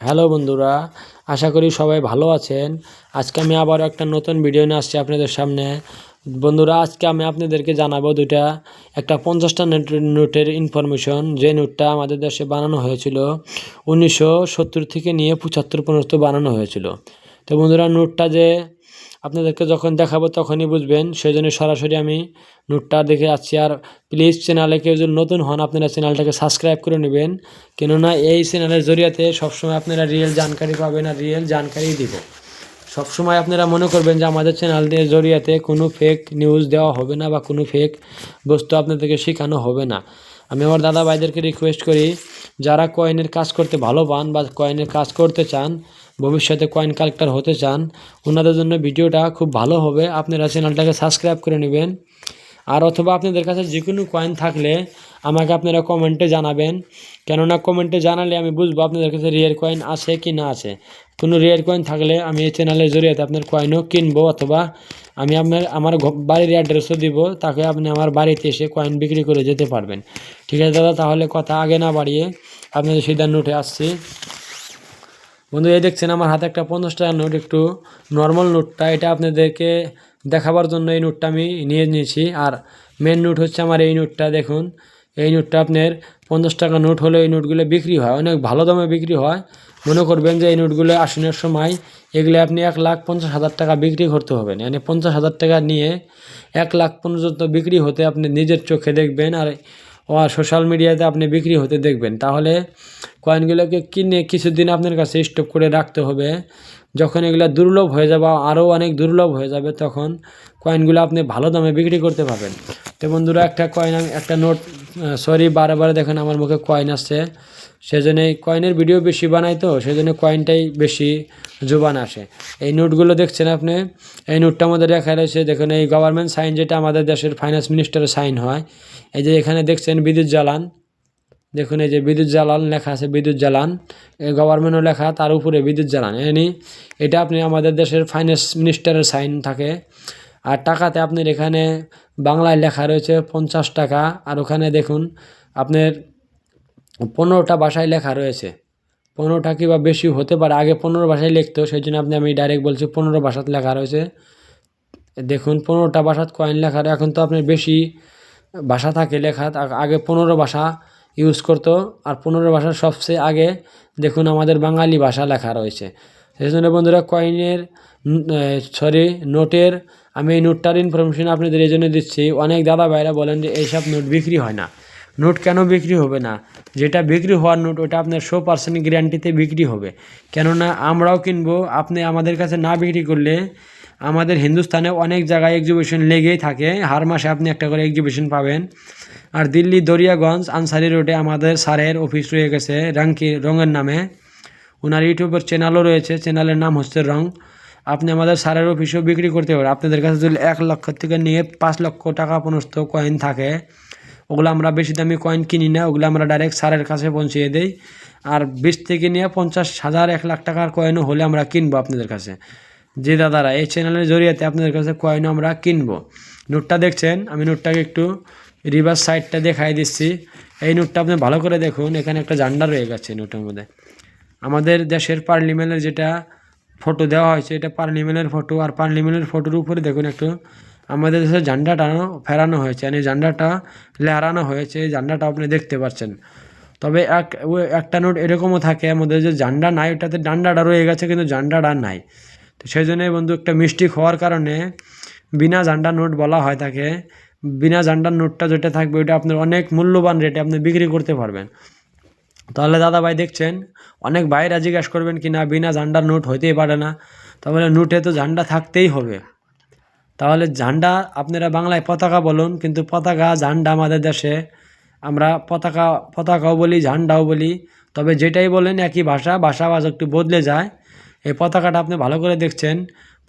Hello বন্ধুরা, আশা করি সবাই ভালো আছেন। আজকে আমি আবার একটা নতুন ভিডিও নিয়ে আসছি আপনাদের সামনে। বন্ধুরা, আজকে আমি আপনাদেরকে জানাবো একটা 50টা নোটের ইনফরমেশন, যে নোটটা আমাদের দেশে বানানো হয়েছিল 1970 থেকে নিয়ে 75 পর্যন্ত বানানো হয়েছিল। তো বন্ধুরা, নোটটা যে আপনাদেরকে যখন দেখাবো তখনই বুঝবেন, সেই জন্য সরাসরি আমি নোটটা দেখে যাচ্ছি। আর প্লিজ চ্যানেলে কেউ যদি নতুন হন, আপনারা চ্যানেলটাকে সাবস্ক্রাইব করে নেবেন, কেননা এই চ্যানেলের জরিয়াতে সবসময় আপনারা রিয়েল জানকারি পাবেন, আর রিয়েল জানকারি দিব। সবসময় আপনারা মনে করবেন যে আমাদের চ্যানেলের জরিয়াতে কোনো ফেক নিউজ দেওয়া হবে না বা কোনো ফেক বস্তু আপনাদেরকে শেখানো হবে না। আমি আমার দাদা ভাইদেরকে রিকোয়েস্ট করি, যারা কয়েনের কাজ করতে ভালো পান বা কয়েনের কাজ করতে চান, ভবিষ্যতে কয়েন কালেক্টর হতে চান, ওনাদের জন্য ভিডিওটা খুব ভালো হবে। আপনারা চ্যানেলটাকে সাবস্ক্রাইব করে নেবেন। আর অথবা আপনাদের কাছে যে কোনো কয়েন থাকলে আমাকে আপনারা কমেন্টে জানাবেন, কেননা কমেন্টে জানালে আমি বুঝবো আপনাদের কাছে রিয়েল কয়েন আছে কি না আছে। কোনো রিয়েল কয়েন থাকলে আমি এই চ্যানেলের জরিয়াতে আপনার কয়েনও কিনবো, অথবা আমি আমার বাড়ির অ্যাড্রেসও দিব, তাকে আপনি আমার বাড়িতে এসে কয়েন বিক্রি করে যেতে পারবেন। ঠিক আছে দাদা, তাহলে কথা আগে না বাড়িয়ে আপনাদের সিদ্ধান্ত নোটে আসছি। বন্ধু, এই দেখছেন আমার হাতে একটা 50 টাকার নোট, একটু নর্মাল নোটটা, এটা আপনাদেরকে দেখাবার জন্য এই নোটটা আমি নিয়ে নিয়েছি। আর মেন নোট হচ্ছে আমার এই নোটটা। দেখুন, এই নোটটা আপনার 50 টাকা নোট হলে এই নোটগুলো বিক্রি হয়, অনেক ভালো দামে বিক্রি হয়। মনে করবেন যে এই নোটগুলো আসনের সময় এগুলো আপনি 1,50,000 টাকা বিক্রি করতে হবে, মানে 50,000 টাকা নিয়ে 1 লাখ পর্যন্ত বিক্রি হতে আপনি নিজের চোখে দেখবেন, আর সোশ্যাল মিডিয়াতে আপনি বিক্রি হতে দেখবেন। তাহলে কয়েনগুলোকে কিনে কিছুদিন আপনার কাছে স্টক করে রাখতে হবে। যখন এগুলো দুর্লভ হয়ে যাবে, আরও অনেক দুর্লভ হয়ে যাবে, তখন কয়েনগুলো আপনি ভালো দামে বিক্রি করতে পারবেন। তো বন্ধুরা, একটা নোট, সরি বারে দেখেন আমার মুখে কয়েন আসছে, সেজন্য কয়েনের ভিডিও বেশি বানাই, তো সেজন্য কয়েনটাই বেশি জোবান আসে। এই নোটগুলো দেখছেন আপনি, এই নোটটা আমাদের দেখা রয়েছে। দেখুন, এই গভর্নমেন্ট সাইন, যেটা আমাদের দেশের ফাইন্যান্স মিনিস্টারের সাইন হয়। এই যে এখানে দেখছেন বিদ্যুৎ জ্বালান, দেখুন এই যে বিদ্যুৎ জ্বালান লেখা আছে, বিদ্যুৎ জ্বালান গভর্নমেন্টও লেখা, তার উপরে বিদ্যুৎ জ্বালান। এটা আপনি আমাদের দেশের ফাইন্যান্স মিনিস্টারের সাইন থাকে। আর টাকাতে আপনার এখানে বাংলায় লেখা রয়েছে 50 টাকা, আর ওখানে দেখুন আপনার 15টা ভাষায় লেখা রয়েছে। 15টা কি বা বেশি হতে পারে, আগে 15 ভাষায় লিখতো, সেই জন্য আমি ডাইরেক্ট বলছি 15 ভাষাতে লেখা রয়েছে। দেখুন 15টা ভাষাত কয়েন লেখা, এখন তো আপনার বেশি ভাষা থাকে লেখা, আগে 15 ভাষা ইউজ করতো। আর 15 ভাষার সবচেয়ে আগে দেখুন আমাদের বাঙালি ভাষা লেখা রয়েছে। সেই জন্য বন্ধুরা, নোটের আমি এই নোটটার ইনফরমেশন আপনাদের এই জন্য দিচ্ছি। অনেক দাদা ভাইরা বলেন যে এইসব নোট বিক্রি হয় না। নোট কেন বিক্রি হবে না? যেটা বিক্রি হওয়ার নোট, ওটা আপনার 100% গ্যারান্টিতে বিক্রি হবে। কেননা আমরাও কিনবো, আপনি আমাদের কাছে না বিক্রি করলে, আমাদের হিন্দুস্তানে অনেক জায়গায় এক্সিবিশন লেগেই থাকে, হার মাসে আপনি একটা করে এক্সিবিশন পাবেন। আর দিল্লি দরিয়াগঞ্জ আনসারি রোডে আমাদের স্যারের অফিস রয়ে গেছে, রঙের নামে। ওনার ইউটিউবের চ্যানেলও রয়েছে, চ্যানেলের নাম হচ্ছে রং। আপনি আমাদের স্যারের অফিসেও বিক্রি করতে পারেন। আপনাদের কাছে যদি 1 লক্ষ থেকে নিয়ে 5 লক্ষ টাকা পর্যন্ত কয়েন থাকে, ওগুলো আমরা বেশি দামি কয়েন কিনি না, ওগুলো আমরা ডাইরেক্ট স্যারের কাছে পৌঁছিয়ে দিই। আর 20 থেকে নিয়ে 50,000 1 লাখ টাকার কয়েনও হলে আমরা কিনবো আপনাদের কাছে। যে দাদারা এই চ্যানেলের জরিয়াতে আপনাদের কাছে কয়েনও আমরা কিনবো। নোটটা দেখছেন, আমি নোটটাকে একটু রিভার্স সাইডটা দেখাই দিচ্ছি। এই নোটটা আপনি ভালো করে দেখুন, এখানে একটা ঝান্ডা রয়ে গেছে নোটের মধ্যে। আমাদের দেশের পার্লিমেন্টের যেটা ফটো দেওয়া হয়েছে, এটা পার্লিমেন্টের ফটো। আর পার্লিমেন্টের ফটোর উপরে দেখুন একটু আমাদের দেশের ঝান্ডাটা ফেরানো হয়েছে, মানে ঝান্ডাটা লহরানো হয়েছে, এই ঝান্ডাটা আপনি দেখতে পাচ্ছেন। তবে একটা নোট এরকমও থাকে আমাদের যে ঝান্ডা নাই, ওটাতে ডান্ডাটা রয়ে গেছে কিন্তু ঝান্ডাটা নাই। তো সেই জন্যই বন্ধু, একটা মিস্টেক হওয়ার কারণে বিনা ঝান্ডার নোট বলা হয় তাকে। বিনা ঝান্ডার নোটটা যেটা থাকবে, ওটা আপনার অনেক মূল্যবান রেটে আপনি বিক্রি করতে পারবেন। তাহলে দাদা ভাই দেখছেন, অনেক ভাইরা জিজ্ঞাসা করবেন কি না বিনা ঝান্ডার নোট হইতেই পারে না। তাহলে নোটে তো ঝান্ডা থাকতেই হবে। তাহলে ঝান্ডা আপনারা বাংলায় পতাকা বলুন, কিন্তু পতাকা ঝান্ডা আমাদের দেশে আমরা পতাকাও বলি, ঝান্ডাও বলি। তবে যেটাই বলেন একই ভাষা একটু বদলে যায়। এই পতাকাটা আপনি ভালো করে দেখছেন,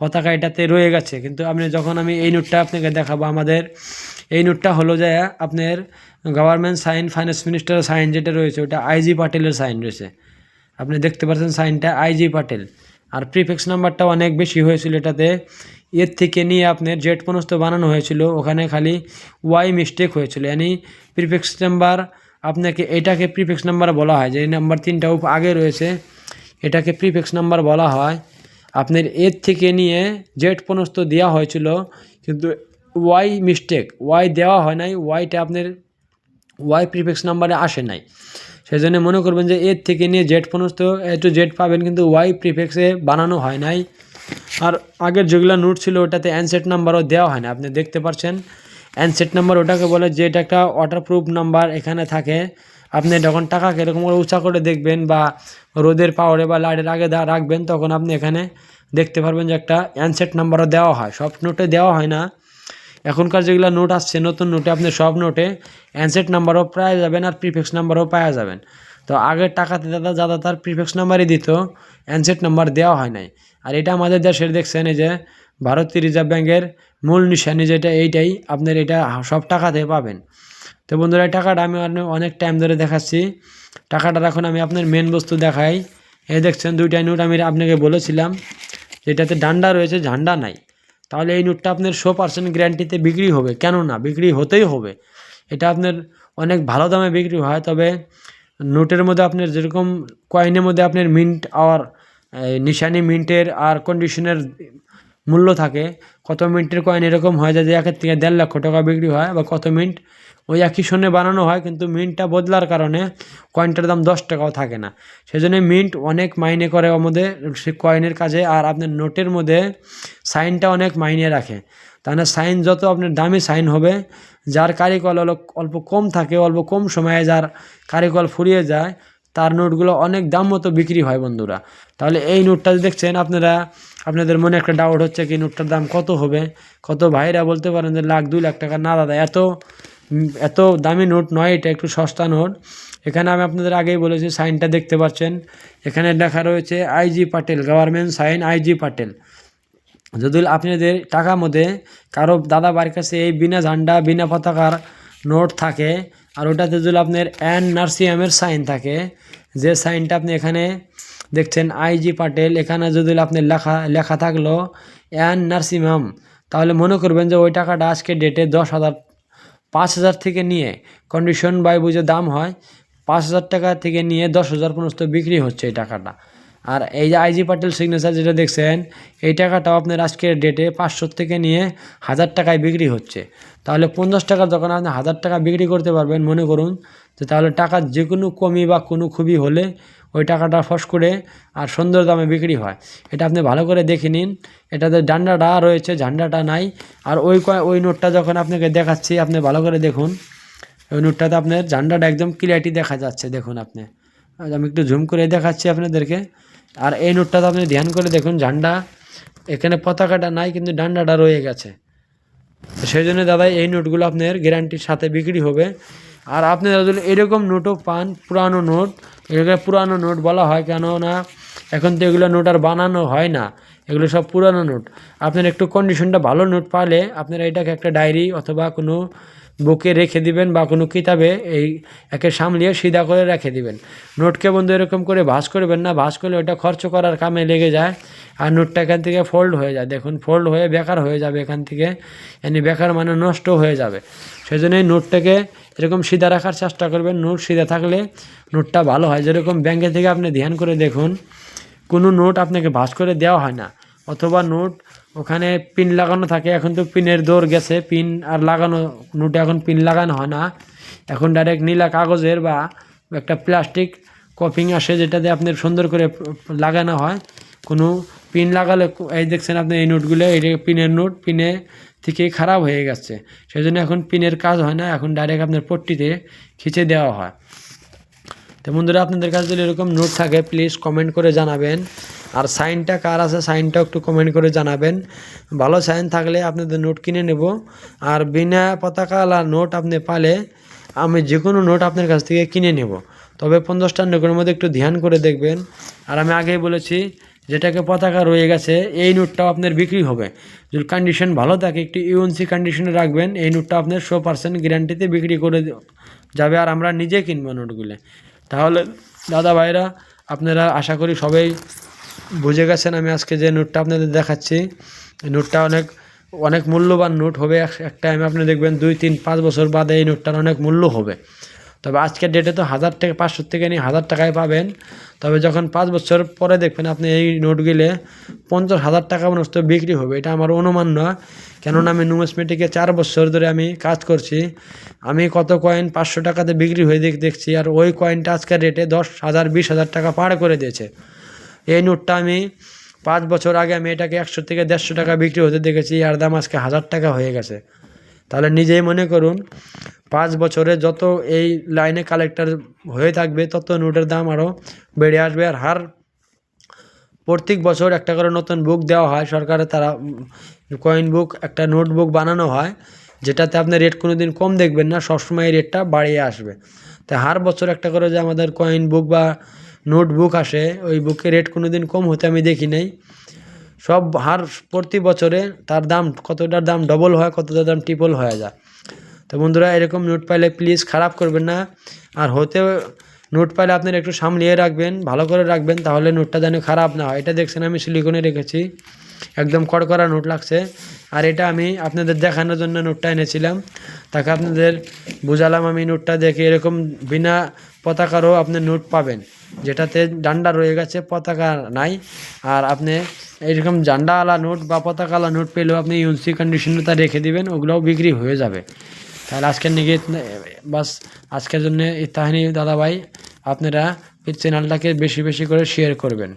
পতাকা এটাতে রয়ে গেছে। কিন্তু আমি এই নোটটা আপনাকে দেখাবো, আমাদের এই নোটটা হলো যে আপনার গভর্নমেন্ট সাইন, ফাইন্যান্স মিনিস্টারের সাইন যেটা রয়েছে, ওটা আইজি পাটেলের সাইন রয়েছে। আপনি দেখতে পাচ্ছেন সাইনটা আইজি পাটেল। আর প্রিফিক্স নাম্বারটা অনেক বেশি হয়েছিল এটাতে, এর থেকে নিয়ে আপনার জেড পর্যন্ত বানানো হয়েছিল, ওখানে খালি ওয়াই মিস্টেক হয়েছিল। यानी প্রিফিক্স নাম্বার, এটাকে প্রিফিক্স নাম্বার বলা হয়, যে এই নাম্বার 3টা আগে রয়েছে, এটাকে প্রিফিক্স নাম্বার বলা হয়। আপনার এর থেকে নিয়ে জেড পর্যন্ত দেওয়া হয়েছিল, কিন্তু ওয়াই মিস্টেক, ওয়াই দেওয়া হয় নাই, ওয়াইটা আপনার ওয়াই প্রিফিক্স নাম্বারে আসে নাই। সেই জন্য মনে করবেন যে এর থেকে নিয়ে জেড পর্যন্ত এ টু জেড পাবেন, কিন্তু ওয়াই প্রিফিক্সে বানানো হয় নাই। আর আগের যেগুলো নোট ছিল ওটাতে অ্যানসেট নাম্বারও দেওয়া হয় না। আপনি দেখতে পাচ্ছেন অ্যানসেট নাম্বার ওটাকে বলে, যে এটা একটা ওয়াটারপ্রুফ নাম্বার এখানে থাকে। আপনি যখন টাকাকে এরকম করে উঁচা করে দেখবেন বা রোদের পাওয়ারে বা লাইটের আগে রাখবেন, তখন আপনি এখানে দেখতে পারবেন যে একটা অ্যানসেট নাম্বারও দেওয়া হয়। সব নোটে দেওয়া হয় না। এখনকার যেগুলো নোট আসছে নতুন নোটে আপনি সব নোটে অ্যানসেট নাম্বারও পাওয়া যাবেন আর প্রিফিক্স নাম্বারও পাওয়া যাবেন। তো আগের টাকাতে দাদা তার প্রিফিক্স নাম্বারই দিত, অ্যানসেট নাম্বার দেওয়া হয় নাই। আর এটা আমাদের দেশের দেখছেন এই যে ভারতীয় রিজার্ভ ব্যাঙ্কের মূল নিশানি যেটা, এইটাই আপনার এটা সব টাকাতে পাবেন। তো বন্ধুরা এই টাকাটা আমি অনেক টাইম ধরে দেখাচ্ছি। টাকাটার এখন আমি আপনার মেন বস্তু দেখাই। এই দেখছেন দুইটা নোট আমি আপনাকে বলেছিলাম যেটাতে ডান্ডা রয়েছে, ঝান্ডা নাই। তাহলে এই নোটটা আপনার 100% গ্যারান্টিতে বিক্রি হবে, কেন না বিক্রি হতেই হবে। এটা আপনার অনেক ভালো দামে বিক্রি হয়। তবে নোটের মধ্যে আপনার যেরকম কয়েনের মধ্যে আপনার মিন্ট আর নিশানি মিন্টের আর কন্ডিশনের মূল্য থাকে, কত মিন্টের কয়েন এরকম হয় যে 1 থেকে 1.5 লক্ষ টাকা বিক্রি হয়, বা কত মিন্ট ওই একই সঙ্গে বানানো হয়, কিন্তু মিন্টটা বদলার কারণে কয়েনটার দাম 10 টাকাও থাকে না। সেই জন্য মিন্ট অনেক মাইনে করে আমাদের সে কয়েনের কাজে। আর আপনার নোটের মধ্যে সাইনটা অনেক মাইনে রাখে। তাহলে সাইন যত আপনার দামি সাইন হবে, যার কারিকল অল্প কম থাকে, অল্প কম সময়ে যার কারিকল ফুরিয়ে যায়, তার নোটগুলো অনেক দাম মতো বিক্রি হয় বন্ধুরা। তাহলে এই নোটটা দেখছেন আপনারা, আপনাদের মনে একটা ডাউট হচ্ছে কি নোটটার দাম কত হবে। কত ভাইরা বলতে পারেন যে 1,00,000 2 লাখ টাকা। না দাদা, এত দামি নোট নয়, এটা একটু সস্তা নোট। এখানে আমি আপনাদের আগেই বলেছি, সাইনটা দেখতে পাচ্ছেন এখানে লেখা রয়েছে IG Patel, government sign IG Patel. যদি আপনাদের টাকার মধ্যে কারো দাদা বাড়ির কাছে এই বিনা ঝান্ডা বিনা পতাকার নোট থাকে, আর ওটাতে যদি আপনার এন নার্সিয়ামের সাইন থাকে, যে সাইনটা আপনি এখানে দেখছেন আইজি পাটেল, এখানে যদি আপনার লেখা থাকলো এন নার্সিমাম, তাহলে মনে করবেন যে ওই টাকাটা আজকে ডেটে 10,000 5,000 থেকে নিয়ে কন্ডিশন বাই বুঝে দাম হয় 5,000 টাকা থেকে নিয়ে 10,000 পর্যন্ত বিক্রি হচ্ছে এই টাকাটা। আর এই যে আইজি পাটেল সিগনেচার যেটা দেখছেন, এই টাকাটাও আপনার আজকের ডেটে 500 থেকে নিয়ে 1,000 টাকায় বিক্রি হচ্ছে। তাহলে 50 টাকা যখন আপনি 1,000 টাকা বিক্রি করতে পারবেন, মনে করুন যে তাহলে টাকার যে কোনো কমি বা কোনো খুবই হলে ওই টাকাটা ফস করে আর সুন্দর দামে বিক্রি হয়। এটা আপনি ভালো করে দেখে নিন। এটাতে ডান্ডাটা রয়েছে, ঝান্ডাটা নাই। আর ওই নোটটা যখন আপনাকে দেখাচ্ছি, আপনি ভালো করে দেখুন, ওই নোটটাতে আপনার ঝান্ডাটা একদম ক্লিয়ারটি দেখা যাচ্ছে। দেখুন আপনি, আমি একটু জুম করে দেখাচ্ছি আপনাদেরকে। আর এই নোটটাতে আপনি ধ্যান করে দেখুন, ঝান্ডা এখানে পতাকাটা নাই, কিন্তু ডান্ডাটা রয়ে গেছে। সেই জন্য দাদা এই নোটগুলো আপনার গ্যারান্টির সাথে বিক্রি হবে। আর আপনারা যদি এরকম নোটও পান, পুরানো নোট, এগুলো পুরানো নোট বলা হয়, কেননা এখন তো এগুলো নোট আর বানানো হয় না, এগুলো সব পুরানো নোট। আপনার একটু কন্ডিশনটা ভালো নোট পালে আপনারা এটাকে একটা ডায়েরি অথবা কোনো বুকে রেখে দিবেন, বা কোনো কিতাবে এই একে সামলিয়ে সিধা করে রেখে দিবেন। নোটকে বন্ধু এরকম করে ভাঁজ করবেন না, ভাঁজ করলে ওটা খরচ করার কামে লেগে যায়, আর নোটটা এখান থেকে ফোল্ড হয়ে যায়। দেখুন ফোল্ড হয়ে বেকার হয়ে যাবে, এখান থেকে এমনি বেকার মানে নষ্ট হয়ে যাবে। সেই জন্য এই নোটটাকে এরকম সিধা রাখার চেষ্টা করবেন। নোট সিধা থাকলে নোটটা ভালো হয়। যেরকম ব্যাংকে থেকে আপনি ধ্যান করে দেখুন, কোনো নোট আপনাকে ভাঁজ করে দেওয়া হয় না, অথবা নোট ওখানে পিন লাগানো থাকে। এখন তো পিনের দৌড় গেছে, পিন আর লাগানো, নোটে এখন পিন লাগানো হয় না, এখন ডাইরেক্ট নীলা কাগজের বা একটা প্লাস্টিক কপিং আসে, যেটাতে আপনার সুন্দর করে লাগানো হয়। কোনো পিন লাগালে, এই দেখছেন আপনি এই নোটগুলো, এটা পিনের নোট, পিনে থেকে খারাপ হয়ে গেছে। সেই জন্য এখন পিনের কাজ হয় না, এখন ডাইরেক্ট আপনার পট্টিতে খিচে দেওয়া হয়। তো বন্ধুরা, আপনাদের কাছে যদি এরকম নোট থাকে প্লিজ কমেন্ট করে জানাবেন। আর সাইনটা কার আছে সাইনটাও একটু কমেন্ট করে জানাবেন। ভালো সাইন থাকলে আপনাদের নোট কিনে নেব। আর বিনা পতাকাওয়ালা নোট আপনি পালে আমি যে কোনো নোট আপনার কাছ থেকে কিনে নেব। তবে 50টা নোটের মধ্যে একটু ধ্যান করে দেখবেন। আর আমি আগেই বলেছি, যেটাকে পতাকা রয়ে গেছে এই নোটটাও আপনার বিক্রি হবে। যদি কন্ডিশন ভালো থাকে, একটু ইউএনসি কন্ডিশনে রাখবেন, এই নোটটা আপনার 100% গ্যারান্টিতে বিক্রি করে যাবে। আর আমরা নিজে কিনবো নোটগুলো। তাহলে দাদা ভাইরা, আপনারা আশা করি সবাই বুঝে গেছেন আমি আজকে যে নোটটা আপনাদের দেখাচ্ছি। এই নোটটা অনেক মূল্যবান নোট হবে। এক টাইমে আপনি দেখবেন 2, 3, 5 বছর বাদে এই নোটটার অনেক মূল্য হবে। তবে আজকের ডেটে তো 1000 থেকে 500 থেকে নিয়ে 1000 টাকায় পাবেন। তবে যখন 5 বছর পরে দেখবেন আপনি এই নোটগুলো 50,000 টাকা পর্যন্ত বিক্রি হবে, এটা আমার অনুমান না। কেননা আমি নুমিসমেটিকে 4 বছর ধরে আমি কাজ করছি। আমি কত কয়েন 500 টাকাতে বিক্রি হয়ে দেখছি, আর ওই কয়েনটা আজকের রেটে 10,000 20,000 টাকা পার করে দিয়েছে। এই নোটটা আমি 5 বছর আগে আমি এটাকে 100 থেকে 150 টাকা বিক্রি হতে দেখেছি, আর দাম আজকে 1000 টাকা হয়ে গেছে। তাহলে নিজেই মনে করুন 5 বছরে যত এই লাইনে কালেক্টর হয়ে থাকবে তত নোটের দাম আরও বেড়ে আসবে। আর প্রত্যেক বছর একটা করে নতুন বুক দেওয়া হয় সরকারের, তারা কয়েন বুক একটা নোটবুক বানানো হয়, যেটাতে আপনি রেট কোনো দিন কম দেখবেন না, সবসময় এই রেটটা বাড়িয়ে আসবে। তাই হার বছর একটা করে যে আমাদের কয়েন বুক বা নোটবুক আসে, ওই বুকের রেট কোনো দিন কম হতে আমি দেখি নাই। সব প্রতি বছরে তার দাম কতটার দাম ডবল হয়, কতটার দাম ট্রিপল হয়ে যায়। তো বন্ধুরা, এরকম নোট পাইলে প্লিজ খারাপ করবেন না। আর নোট পাইলে আপনারা একটু সামলিয়ে রাখবেন, ভালো করে রাখবেন, তাহলে নোটটা যেন খারাপ না হয়। এটা দেখছেন আমি সিলিকনে রেখেছি, একদম কড়কড়া নোট লাগছে। আর এটা আমি আপনাদের দেখানোর জন্য নোটটা এনেছিলাম, তাকে আপনাদের বুঝালাম আমি নোটটা দেখে। এরকম বিনা পতাকারও আপনি নোট পাবেন, যেটাতে ডান্ডা রয়ে গেছে, পতাকা নাই। আর আপনি এরকম জান্ডাওয়ালা নোট বা পতাকাওয়ালা নোট পেলেও আপনি ইউএনসি কন্ডিশনে তা রেখে দিবেন, ওগুলোও বিক্রি হয়ে যাবে। তাহলে আজকের নিয়ে বাস, আজকের জন্য এই তাহানি দাদা ভাই, আপনারা এই চ্যানেলটাকে বেশি বেশি করে শেয়ার করবেন।